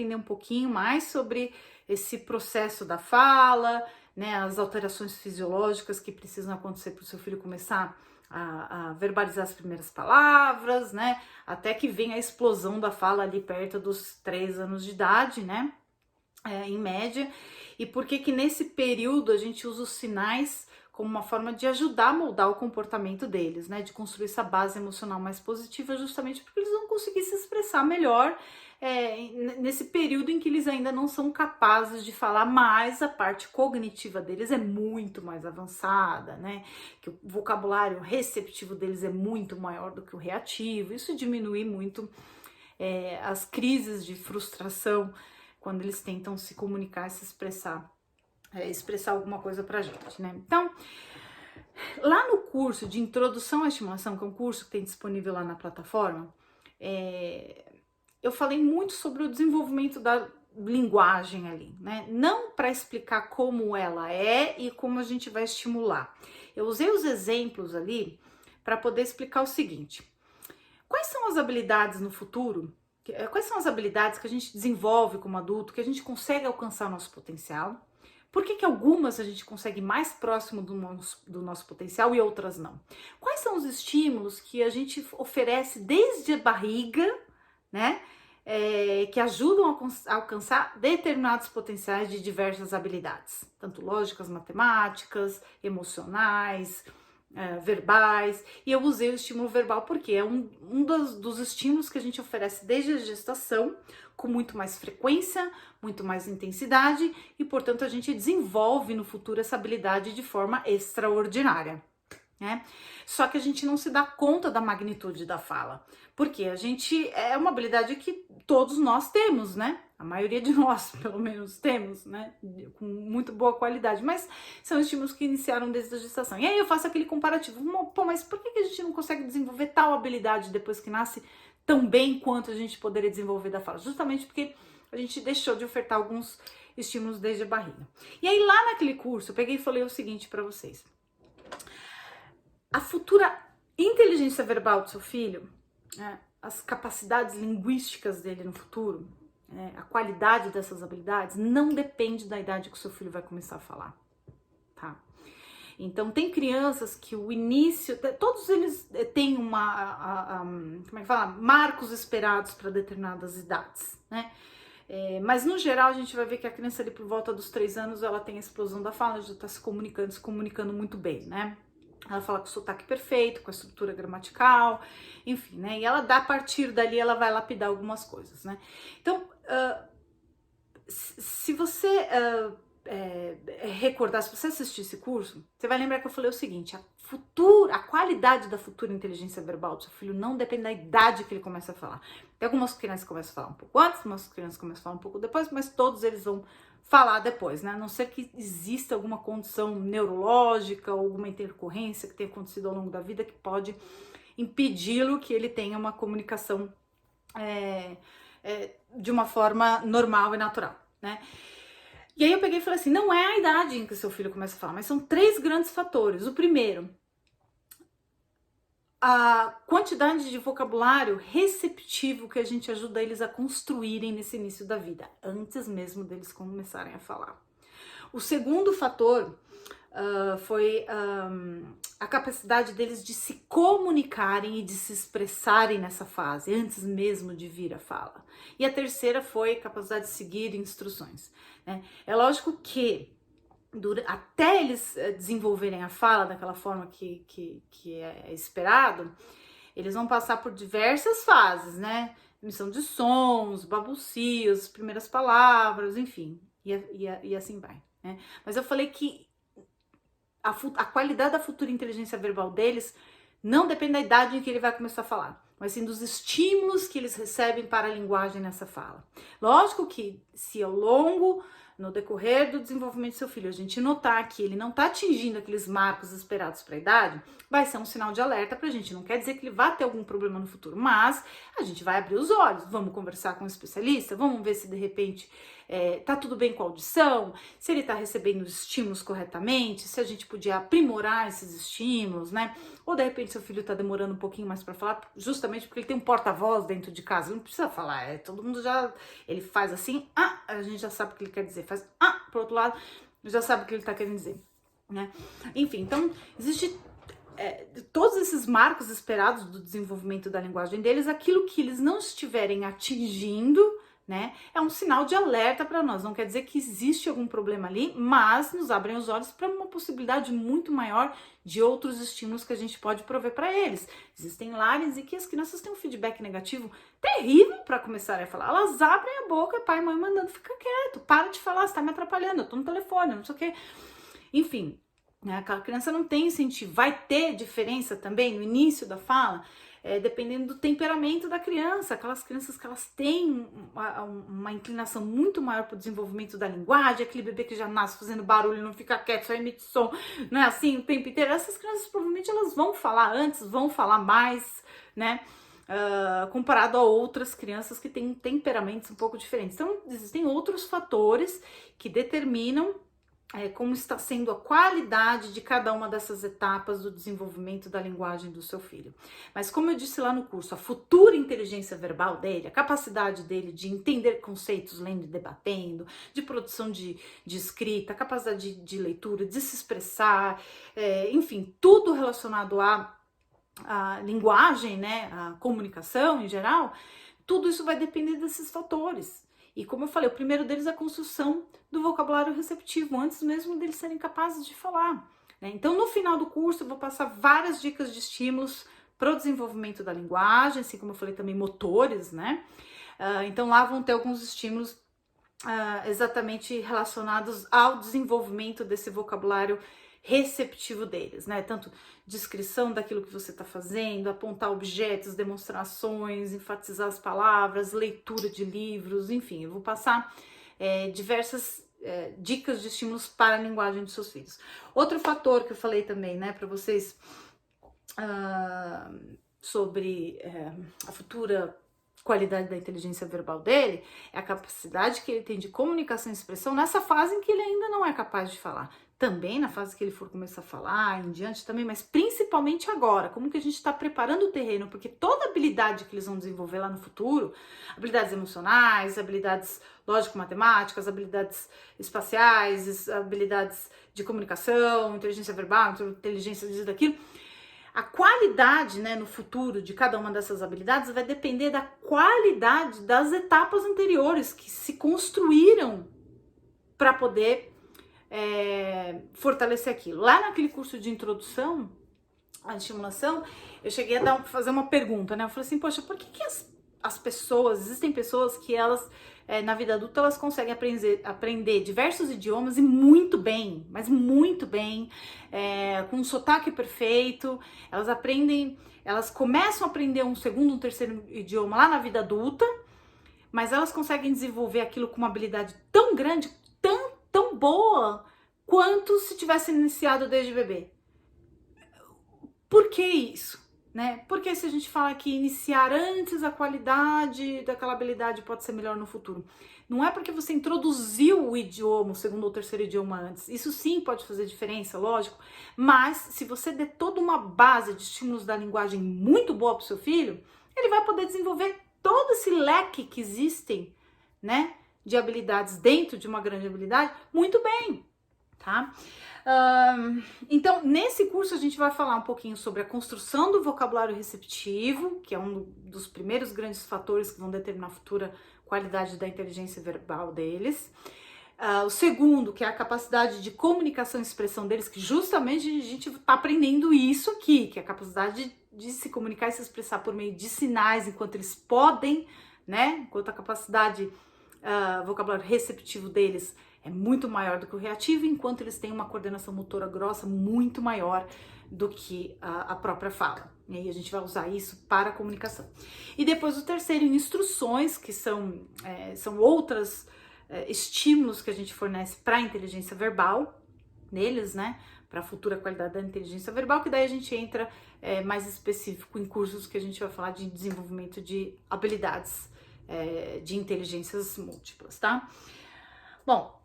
entender um pouquinho mais sobre esse processo da fala, né, as alterações fisiológicas que precisam acontecer para o seu filho começar a verbalizar as primeiras palavras, né, até que venha a explosão da fala ali perto dos 3 anos de idade, né, em média, e por que nesse período a gente usa os sinais como uma forma de ajudar a moldar o comportamento deles, né, de construir essa base emocional mais positiva, justamente porque eles vão conseguir se expressar melhor nesse período em que eles ainda não são capazes de falar, mas a parte cognitiva deles é muito mais avançada, né, que o vocabulário receptivo deles é muito maior do que o reativo. Isso diminui muito as crises de frustração quando eles tentam se comunicar, se expressar, expressar alguma coisa pra gente, né? Então, lá no curso de Introdução à Estimulação, que é um curso que tem disponível lá na plataforma, eu falei muito sobre o desenvolvimento da linguagem ali, né? Não para explicar como ela é e como a gente vai estimular. Eu usei os exemplos ali para poder explicar o seguinte: quais são as habilidades no futuro? Quais são as habilidades que a gente desenvolve como adulto, que a gente consegue alcançar o nosso potencial? Por que algumas a gente consegue mais próximo do nosso potencial e outras não? Quais são os estímulos que a gente oferece desde a barriga, né? Que ajudam a alcançar determinados potenciais de diversas habilidades, tanto lógicas, matemáticas, emocionais, verbais. E eu usei o estímulo verbal porque é um dos estímulos que a gente oferece desde a gestação, com muito mais frequência, muito mais intensidade, e portanto a gente desenvolve no futuro essa habilidade de forma extraordinária, né? Só que a gente não se dá conta da magnitude da fala, porque a gente é uma habilidade que todos nós temos, né? A maioria de nós, pelo menos, temos, né? Com muito boa qualidade, mas são estímulos que iniciaram desde a gestação. E aí eu faço aquele comparativo: pô, mas por que a gente não consegue desenvolver tal habilidade depois que nasce tão bem quanto a gente poderia desenvolver da fala? Justamente porque a gente deixou de ofertar alguns estímulos desde a barriga. E aí lá naquele curso eu peguei e falei o seguinte para vocês: a futura inteligência verbal do seu filho, as capacidades linguísticas dele no futuro, a qualidade dessas habilidades não depende da idade que o seu filho vai começar a falar, tá? Então tem crianças que o início, todos eles têm como é que fala? Marcos esperados para determinadas idades, né? Mas no geral a gente vai ver que a criança ali por volta dos 3 anos ela tem a explosão da fala, já está se comunicando muito bem, né? Ela fala com o sotaque perfeito, com a estrutura gramatical, enfim, né? E ela a partir dali ela vai lapidar algumas coisas, né? Então, se você recordar, se você assistir esse curso, você vai lembrar que eu falei o seguinte: a qualidade da futura inteligência verbal do seu filho não depende da idade que ele começa a falar. Tem algumas crianças que começam a falar um pouco antes, algumas crianças começam a falar um pouco depois, mas todos eles vão falar depois, né? A não ser que exista alguma condição neurológica ou alguma intercorrência que tenha acontecido ao longo da vida que pode impedi-lo que ele tenha uma comunicação de uma forma normal e natural, né? E aí eu peguei e falei assim: não é a idade em que o seu filho começa a falar, mas são 3 grandes fatores. O primeiro, a quantidade de vocabulário receptivo que a gente ajuda eles a construírem nesse início da vida, antes mesmo deles começarem a falar. O segundo fator foi a capacidade deles de se comunicarem e de se expressarem nessa fase, antes mesmo de vir a fala. E a terceira foi a capacidade de seguir instruções, né? É lógico que até eles desenvolverem a fala daquela forma que é esperado, eles vão passar por diversas fases, né? Emissão de sons, balbucios, as primeiras palavras, enfim, e assim vai, né? Mas eu falei que a qualidade da futura inteligência verbal deles não depende da idade em que ele vai começar a falar, mas sim dos estímulos que eles recebem para a linguagem nessa fala. Lógico que se ao longo, no decorrer do desenvolvimento do seu filho, a gente notar que ele não está atingindo aqueles marcos esperados para a idade, vai ser um sinal de alerta para a gente. Não quer dizer que ele vai ter algum problema no futuro, mas a gente vai abrir os olhos, vamos conversar com um especialista, vamos ver se de repente tá tudo bem com a audição, se ele tá recebendo os estímulos corretamente, se a gente podia aprimorar esses estímulos, né? Ou de repente seu filho tá demorando um pouquinho mais para falar, justamente porque ele tem um porta-voz dentro de casa, ele não precisa falar, todo mundo já, ele faz assim, a gente já sabe o que ele quer dizer, faz pro outro lado, já sabe o que ele tá querendo dizer, né? Enfim, então existe todos esses marcos esperados do desenvolvimento da linguagem deles, aquilo que eles não estiverem atingindo, né, é um sinal de alerta para nós. Não quer dizer que existe algum problema ali, mas nos abrem os olhos para uma possibilidade muito maior de outros estímulos que a gente pode prover para eles. Existem lares em que as crianças têm um feedback negativo terrível para começarem a falar. Elas abrem a boca, pai e mãe mandando, fica quieto, para de falar, você tá me atrapalhando, eu tô no telefone, não sei o quê. Enfim, aquela criança não tem incentivo, vai ter diferença também no início da fala, dependendo do temperamento da criança. Aquelas crianças que elas têm uma inclinação muito maior para o desenvolvimento da linguagem, aquele bebê que já nasce fazendo barulho, não fica quieto, só emite som, não é assim o tempo inteiro. Essas crianças provavelmente elas vão falar antes, vão falar mais, né? Comparado a outras crianças que têm temperamentos um pouco diferentes. Então, existem outros fatores que determinam como está sendo a qualidade de cada uma dessas etapas do desenvolvimento da linguagem do seu filho. Mas como eu disse lá no curso, a futura inteligência verbal dele, a capacidade dele de entender conceitos lendo e debatendo, de produção de escrita, a capacidade de leitura, de se expressar, enfim, tudo relacionado à linguagem, né, à comunicação em geral, tudo isso vai depender desses fatores. E como eu falei, o primeiro deles é a construção do vocabulário receptivo, antes mesmo deles serem capazes de falar, né? Então, no final do curso, eu vou passar várias dicas de estímulos para o desenvolvimento da linguagem, assim como eu falei também motores, né? Então, lá vão ter alguns estímulos exatamente relacionados ao desenvolvimento desse vocabulário receptivo deles, né? Tanto descrição daquilo que você está fazendo, apontar objetos, demonstrações, enfatizar as palavras, leitura de livros, enfim, eu vou passar diversas dicas de estímulos para a linguagem dos seus filhos. Outro fator que eu falei também, né, para vocês sobre a futura qualidade da inteligência verbal dele, é a capacidade que ele tem de comunicação e expressão nessa fase em que ele ainda não é capaz de falar. Também na fase que ele for começar a falar, em diante também, mas principalmente agora, como que a gente está preparando o terreno, porque toda habilidade que eles vão desenvolver lá no futuro, habilidades emocionais, habilidades lógico-matemáticas, habilidades espaciais, habilidades de comunicação, inteligência verbal, inteligência disso daquilo, a qualidade, né, no futuro de cada uma dessas habilidades vai depender da qualidade das etapas anteriores que se construíram para poder fortalecer aquilo. Lá naquele curso de introdução à estimulação, eu cheguei a fazer uma pergunta, né? Eu falei assim, poxa, por que as pessoas, existem pessoas que elas, na vida adulta, elas conseguem aprender diversos idiomas e muito bem, mas muito bem, com um sotaque perfeito, elas começam a aprender um segundo, um terceiro idioma lá na vida adulta, mas elas conseguem desenvolver aquilo com uma habilidade tão grande, tão boa, quanto se tivesse iniciado desde bebê. Por que isso? Né? Porque se a gente fala que iniciar antes a qualidade daquela habilidade pode ser melhor no futuro. Não é porque você introduziu o idioma, o segundo ou terceiro idioma antes. Isso sim pode fazer diferença, lógico. Mas se você der toda uma base de estímulos da linguagem muito boa para o seu filho, ele vai poder desenvolver todo esse leque que existem, né, de habilidades dentro de uma grande habilidade, muito bem, tá? Então, nesse curso a gente vai falar um pouquinho sobre a construção do vocabulário receptivo, que é um dos primeiros grandes fatores que vão determinar a futura qualidade da inteligência verbal deles. O segundo, que é a capacidade de comunicação e expressão deles, que justamente a gente está aprendendo isso aqui, que é a capacidade de se comunicar e se expressar por meio de sinais, enquanto eles podem, né? Enquanto a capacidade vocabulário receptivo deles é muito maior do que o reativo, enquanto eles têm uma coordenação motora grossa muito maior do que a própria fala. E aí a gente vai usar isso para a comunicação. E depois o terceiro, instruções, que são outros estímulos que a gente fornece para a inteligência verbal neles, né? Para a futura qualidade da inteligência verbal, que daí a gente entra mais específico em cursos que a gente vai falar de desenvolvimento de habilidades de inteligências múltiplas, tá? Bom,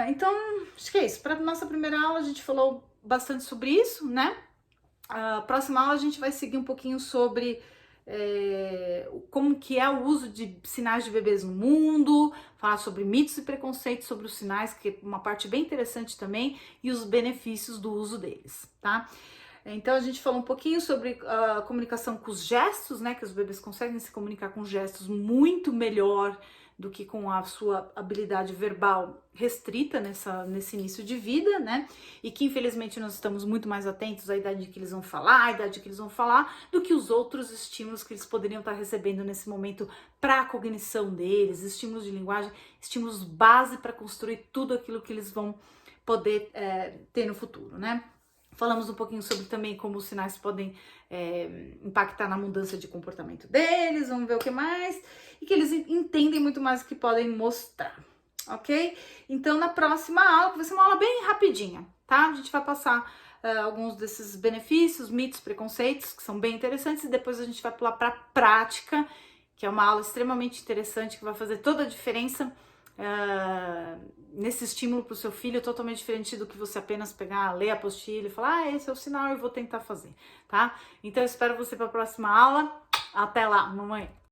então acho que é isso. Para nossa primeira aula a gente falou bastante sobre isso, né? A próxima aula a gente vai seguir um pouquinho sobre como que é o uso de sinais de bebês no mundo, falar sobre mitos e preconceitos sobre os sinais, que é uma parte bem interessante também, e os benefícios do uso deles, tá? Então a gente falou um pouquinho sobre a comunicação com os gestos, né? Que os bebês conseguem se comunicar com gestos muito melhor do que com a sua habilidade verbal restrita nesse início de vida, né? E que infelizmente nós estamos muito mais atentos à idade que eles vão falar, à idade que eles vão falar, do que os outros estímulos que eles poderiam estar recebendo nesse momento para a cognição deles, estímulos de linguagem, estímulos base para construir tudo aquilo que eles vão poder ter no futuro, né? Falamos um pouquinho sobre também como os sinais podem impactar na mudança de comportamento deles, vamos ver o que mais, e que eles entendem muito mais o que podem mostrar, ok? Então, na próxima aula, que vai ser uma aula bem rapidinha, tá? A gente vai passar alguns desses benefícios, mitos, preconceitos, que são bem interessantes, e depois a gente vai pular para a prática, que é uma aula extremamente interessante, que vai fazer toda a diferença nesse estímulo para o seu filho, totalmente diferente do que você apenas pegar, ler a apostila e falar, esse é o sinal, eu vou tentar fazer, tá? Então eu espero você para a próxima aula. Até lá, mamãe!